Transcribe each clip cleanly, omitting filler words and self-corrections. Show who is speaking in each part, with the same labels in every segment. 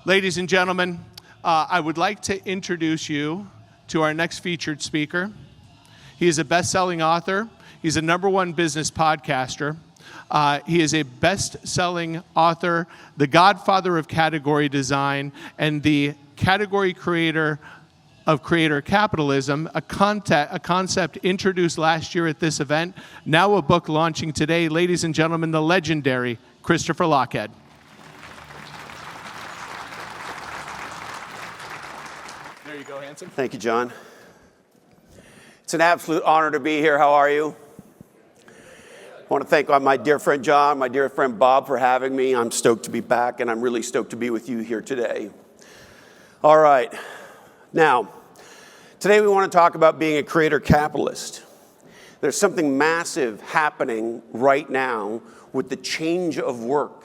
Speaker 1: Ladies and gentlemen, I would like to introduce you to our next featured speaker. He is a best-selling author. He's a #1 business podcaster. He is a best-selling author, the godfather of category design, and the category creator of creator capitalism, a concept introduced last year at this event, now a book launching today. Ladies and gentlemen, the legendary Christopher Lochhead. There you go, handsome.
Speaker 2: Thank you, John. It's an absolute honor to be here. How are you? I want to thank my dear friend John, my dear friend Bob for having me. I'm stoked to be back, and I'm really stoked to be with you here today. All right. Now, today we want to talk about being a creator capitalist. There's something massive happening right now with the change of work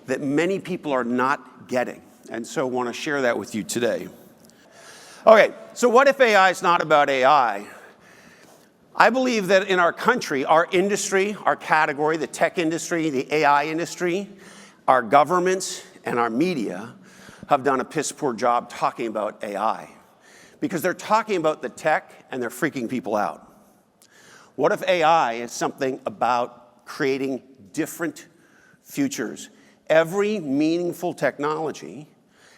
Speaker 2: that many people are not getting. And so I want to share that with you today. Okay, so what if AI is not about AI? I believe that in our country, our industry, our category, the tech industry, the AI industry, our governments, and our media have done a piss poor job talking about AI. Because they're talking about the tech and they're freaking people out. What if AI is something about creating different futures? Every meaningful technology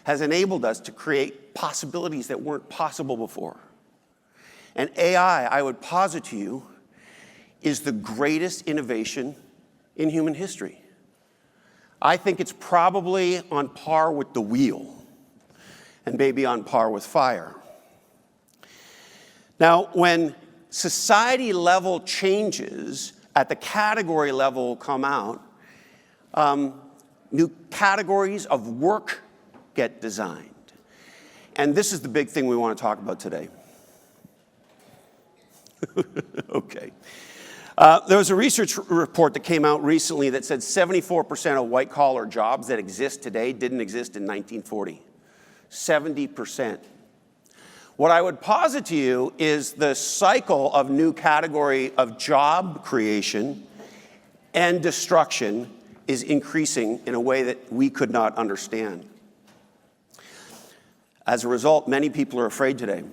Speaker 2: has enabled us to create possibilities that weren't possible before. And AI, I would posit to you, is the greatest innovation in human history. I think it's probably on par with the wheel and maybe on par with fire. Now, when society level changes at the category level will come out, new categories of work get designed. And this is the big thing we want to talk about today. Okay. There was a research report that came out recently that said 74% of white-collar jobs that exist today didn't exist in 1940. 70%. What I would posit to you is the cycle of new category of job creation and destruction is increasing in a way that we could not understand. As a result, many people are afraid today.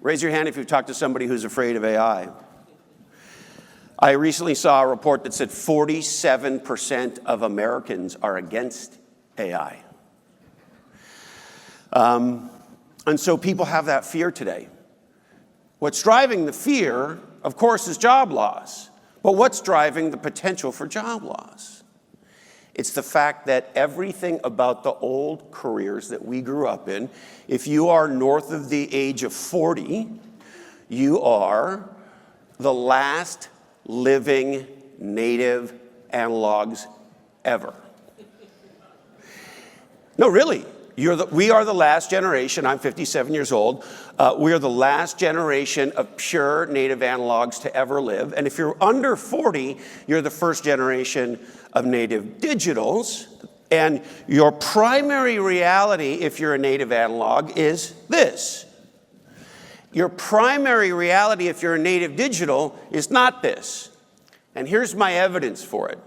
Speaker 2: Raise your hand if you've talked to somebody who's afraid of AI. I recently saw a report that said 47% of Americans are against AI. And so people have that fear today. What's driving the fear, of course, is job loss. But what's driving the potential for job loss? It's the fact that everything about the old careers that we grew up in, if you are north of the age of 40, you are the last living native analogs ever. No, really. We are the last generation. I'm 57 years old. We are the last generation of pure native analogs to ever live. And if you're under 40, you're the first generation of native digitals. And your primary reality, if you're a native analog, is this. Your primary reality, if you're a native digital, is not this. And here's my evidence for it.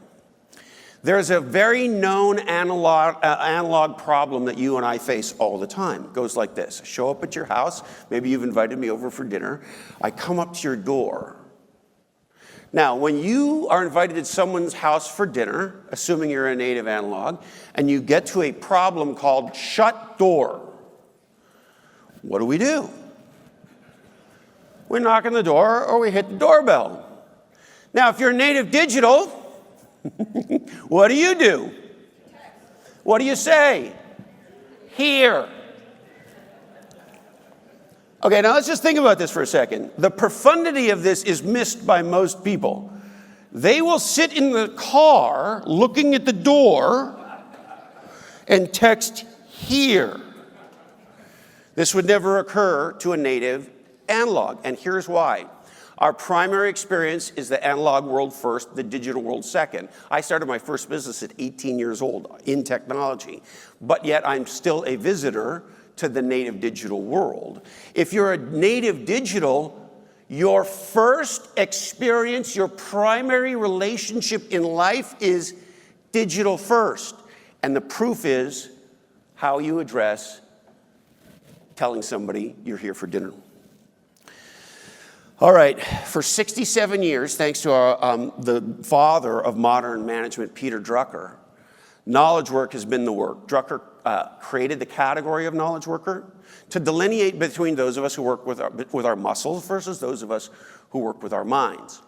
Speaker 2: There's a very known analog problem that you and I face all the time. It goes like this. I show up at your house. Maybe you've invited me over for dinner. I come up to your door. Now, when you are invited to someone's house for dinner, assuming you're a native analog, and you get to a problem called shut door, what do? We knock on the door or we hit the doorbell. Now, if you're a native digital, what do? What do you say? Here. Okay, now let's just think about this for a second. The profundity of this is missed by most people. They will sit in the car looking at the door and text here. This would never occur to a native analog, and here's why. Our primary experience is the analog world first, the digital world second. I started my first business at 18 years old in technology, but yet I'm still a visitor to the native digital world. If you're a native digital, your first experience, your primary relationship in life is digital first. And the proof is how you address telling somebody you're here for dinner. All right, for 67 years, thanks to the father of modern management, Peter Drucker, knowledge work has been the work. Drucker created the category of knowledge worker to delineate between those of us who work with our muscles versus those of us who work with our minds.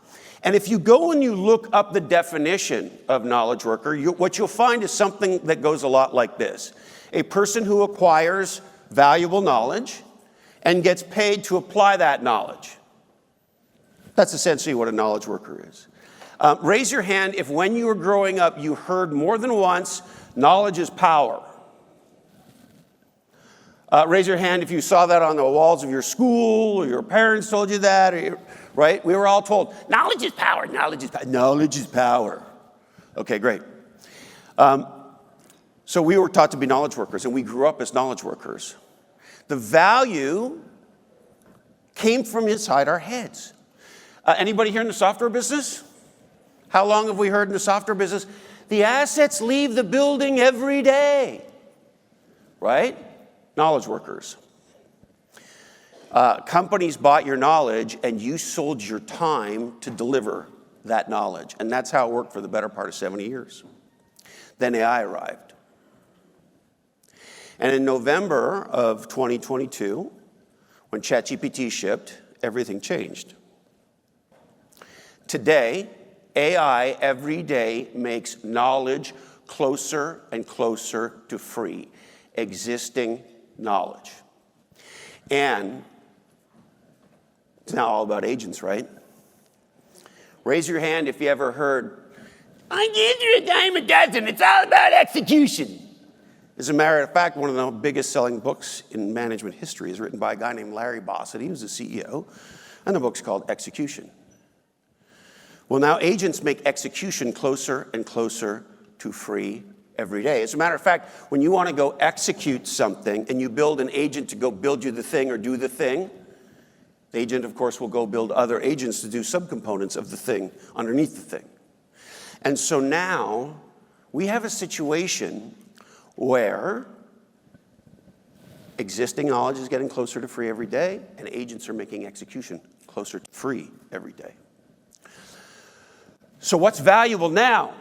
Speaker 2: And if you go and you look up the definition of knowledge worker, what you'll find is something that goes a lot like this. A person who acquires valuable knowledge and gets paid to apply that knowledge. That's essentially what a knowledge worker is. Raise your hand if when you were growing up you heard more than once, knowledge is power. Raise your hand if you saw that on the walls of your school, or your parents told you that, right? We were all told, knowledge is power, knowledge is power, knowledge is power. Okay, great. So we were taught to be knowledge workers, and we grew up as knowledge workers. The value came from inside our heads. Anybody here in the software business? How long have we heard in the software business? The assets leave the building every day, right? Knowledge workers. Companies bought your knowledge and you sold your time to deliver that knowledge. And that's how it worked for the better part of 70 years. Then AI arrived. And in November of 2022, when ChatGPT shipped, everything changed. Today, AI every day makes knowledge closer and closer to free, existing knowledge. And it's now all about agents, right? Raise your hand if you ever heard, I give you a dime a dozen, it's all about execution. As a matter of fact, one of the biggest selling books in management history is written by a guy named Larry Bossett. He was the CEO, and the book's called Execution. Well, now agents make execution closer and closer to free every day. As a matter of fact, when you want to go execute something and you build an agent to go build you the thing or do the thing, the agent, of course, will go build other agents to do subcomponents of the thing underneath the thing. And so now we have a situation where existing knowledge is getting closer to free every day, and agents are making execution closer to free every day. So what's valuable now?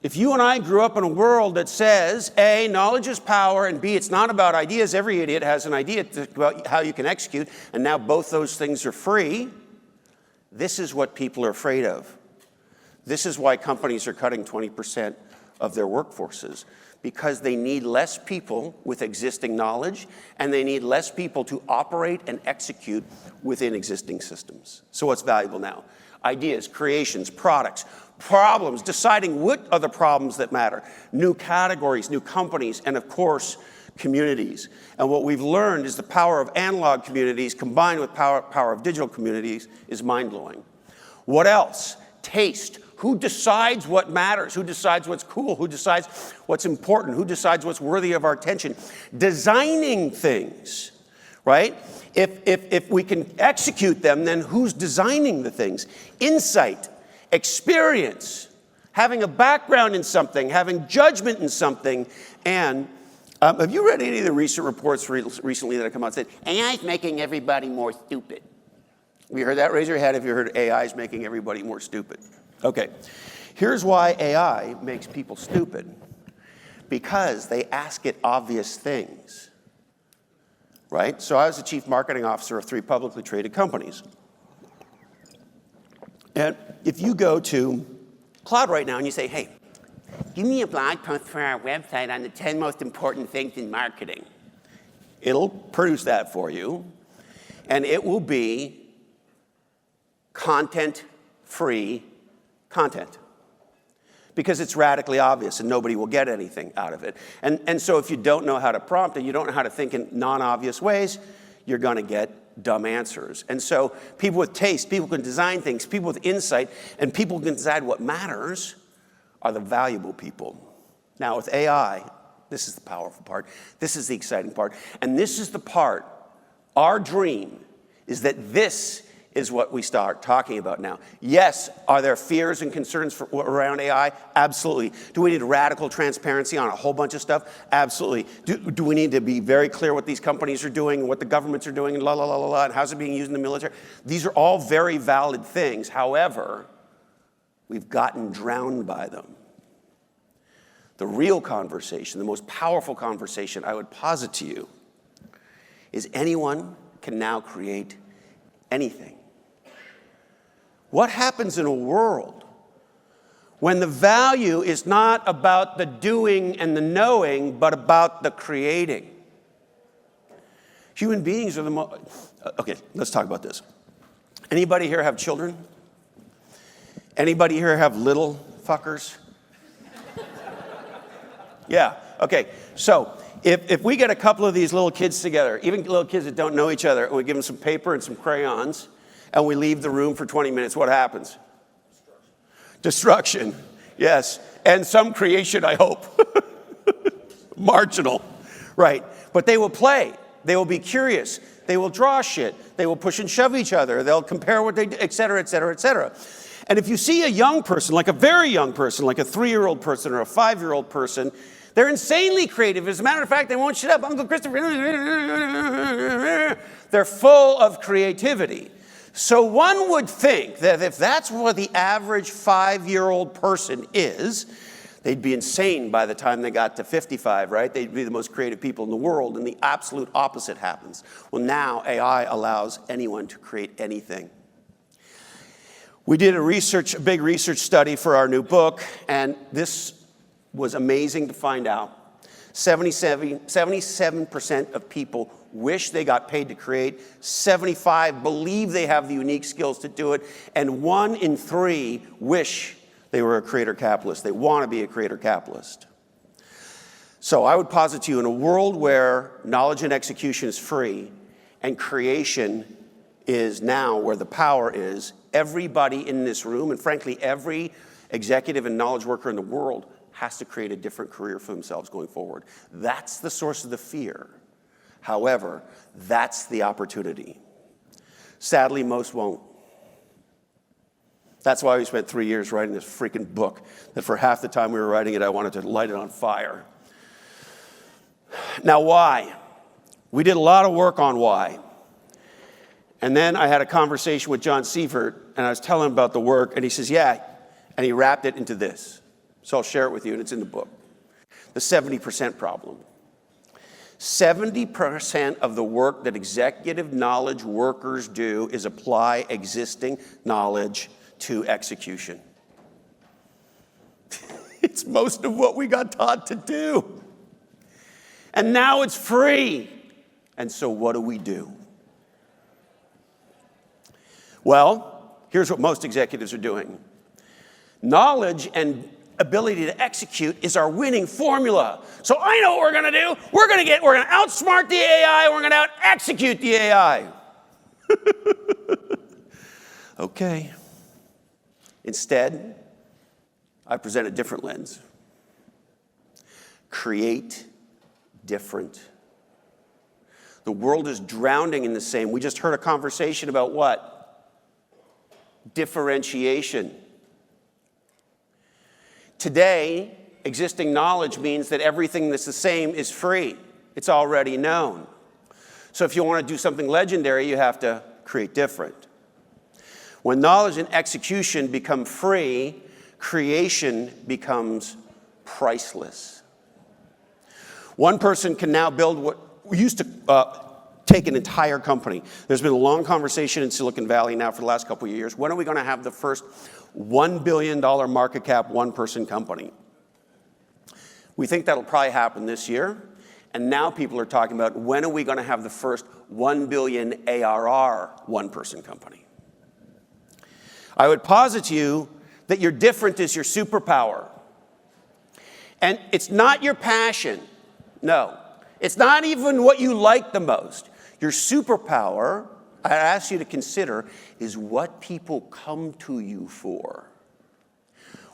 Speaker 2: If you and I grew up in a world that says, A, knowledge is power, and B, it's not about ideas. Every idiot has an idea about how you can execute, and now both those things are free. This is what people are afraid of. This is why companies are cutting 20% of their workforces, because they need less people with existing knowledge, and they need less people to operate and execute within existing systems. So what's valuable now? Ideas, creations, products, problems, deciding what are the problems that matter, new categories, new companies, and of course, communities. And what we've learned is the power of analog communities combined with power of digital communities is mind-blowing. What else? Taste. Who decides what matters? Who decides what's cool? Who decides what's important? Who decides what's worthy of our attention? Designing things, right? If we can execute them, then who's designing the things? Insight, experience, having a background in something, having judgment in something. And have you read any of the recent reports recently that have come out and said, AI is making everybody more stupid? Have you heard that? Raise your hand if you heard AI is making everybody more stupid. Okay, here's why AI makes people stupid. Because they ask it obvious things. Right? So I was the chief marketing officer of 3 publicly traded companies. And if you go to Cloud right now and you say, hey, give me a blog post for our website on the 10 most important things in marketing, it'll produce that for you. And it will be content-free content. Because it's radically obvious and nobody will get anything out of it. And so if you don't know how to prompt and you don't know how to think in non-obvious ways, you're going to get dumb answers. And so people with taste, people can design things, people with insight, and people can decide what matters are the valuable people. Now with AI, this is the powerful part. This is the exciting part. And this is the part, our dream is that this is what we start talking about now. Yes, are there fears and concerns around AI? Absolutely. Do we need radical transparency on a whole bunch of stuff? Absolutely. Do we need to be very clear what these companies are doing and what the governments are doing and and how's it being used in the military? These are all very valid things. However, we've gotten drowned by them. The real conversation, the most powerful conversation I would posit to you is anyone can now create anything. What happens in a world when the value is not about the doing and the knowing, but about the creating? Human beings are the most... Okay, let's talk about this. Anybody here have children? Anybody here have little fuckers? Yeah, okay. So if we get a couple of these little kids together, even little kids that don't know each other, and we give them some paper and some crayons, and we leave the room for 20 minutes, what happens? Destruction. Yes. And some creation, I hope. Marginal. Right. But they will play. They will be curious. They will draw shit. They will push and shove each other. They'll compare what they do, et cetera, et cetera, et cetera. And if you see a young person, like a very young person, like a 3-year-old person or a 5-year-old person, they're insanely creative. As a matter of fact, they won't shut up. Uncle Christopher. They're full of creativity. So one would think that if that's what the average 5-year-old person is, they'd be insane by the time they got to 55, right? They'd be the most creative people in the world, and the absolute opposite happens. Well, now AI allows anyone to create anything. We did a big research study for our new book, and this was amazing to find out. 77% of people wish they got paid to create. 75 believe they have the unique skills to do it. And 1 in 3 wish they were a creator capitalist. They want to be a creator capitalist. So I would posit to you, in a world where knowledge and execution is free and creation is now where the power is, everybody in this room, and frankly, every executive and knowledge worker in the world, has to create a different career for themselves going forward. That's the source of the fear. However, that's the opportunity. Sadly, most won't. That's why we spent 3 years writing this freaking book, that for half the time we were writing it, I wanted to light it on fire. Now, why? We did a lot of work on why. And then I had a conversation with John Seifert, and I was telling him about the work, and he says, yeah, and he wrapped it into this. So I'll share it with you, and it's in the book. The 70% problem. 70% of the work that executive knowledge workers do is apply existing knowledge to execution. It's most of what we got taught to do. And now it's free. And so what do? Well, here's what most executives are doing. Knowledge and ability to execute is our winning formula. So I know what we're going to do. We're going to outsmart the AI, and we're going to out-execute the AI. Okay. Instead, I present a different lens. Create different. The world is drowning in the same. We just heard a conversation about what? Differentiation. Today, existing knowledge means that everything that's the same is free. It's already known. So if you want to do something legendary, you have to create different. When knowledge and execution become free, creation becomes priceless. One person can now build what we used to take an entire company. There's been a long conversation in Silicon Valley now for the last couple of years. When are we going to have the first $1 billion market cap, one-person company? We think that'll probably happen this year. And now people are talking about, when are we going to have the first 1 billion ARR one-person company? I would posit to you that your different is your superpower. And it's not your passion. No. It's not even what you like the most. Your superpower, I ask you to consider, is what people come to you for.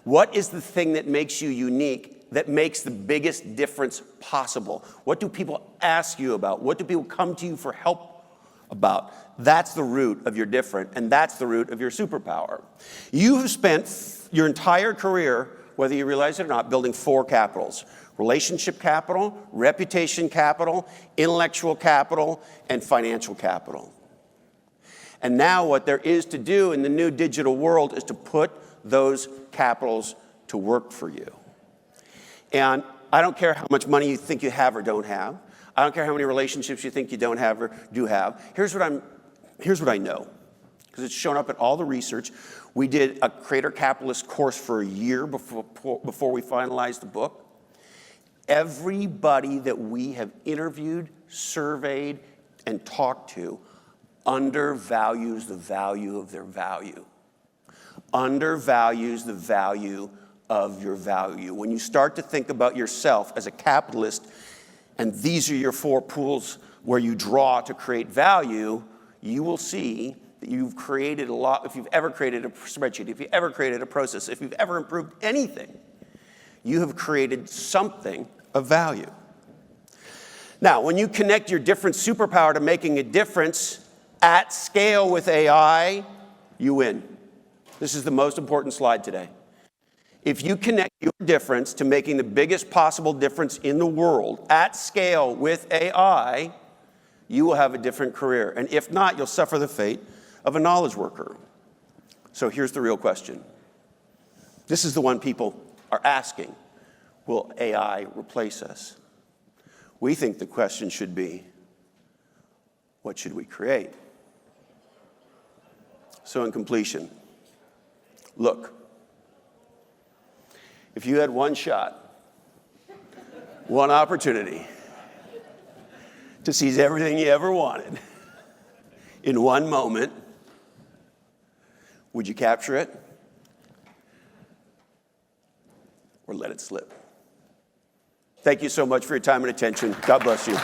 Speaker 2: What is the thing that makes you unique, that makes the biggest difference possible? What do people ask you about? What do people come to you for help about. That's the root of your different, and that's the root of your superpower. You have spent your entire career, whether you realize it or not, building 4 capitals: relationship capital, reputation capital, intellectual capital, and financial capital. And now what there is to do in the new digital world is to put those capitals to work for you. And I don't care how much money you think you have or don't have. I don't care how many relationships you think you don't have or do have. Here's what I know, because it's shown up in all the research. We did a Creator Capitalist course for a year before we finalized the book. Everybody that we have interviewed, surveyed, and talked to undervalues the value of their value. Undervalues the value of your value. When you start to think about yourself as a capitalist, and these are your 4 pools where you draw to create value, you will see that you've created a lot. If you've ever created a spreadsheet, if you've ever created a process, if you've ever improved anything, you have created something of value. Now, when you connect your different superpower to making a difference at scale with AI, you win. This is the most important slide today. If you connect your difference to making the biggest possible difference in the world at scale with AI, you will have a different career. And if not, you'll suffer the fate of a knowledge worker. So here's the real question. This is the one people are asking. Will AI replace us? We think the question should be, what should we create? So in completion, look, if you had one shot, one opportunity to seize everything you ever wanted in one moment, would you capture it or let it slip? Thank you so much for your time and attention. God bless you.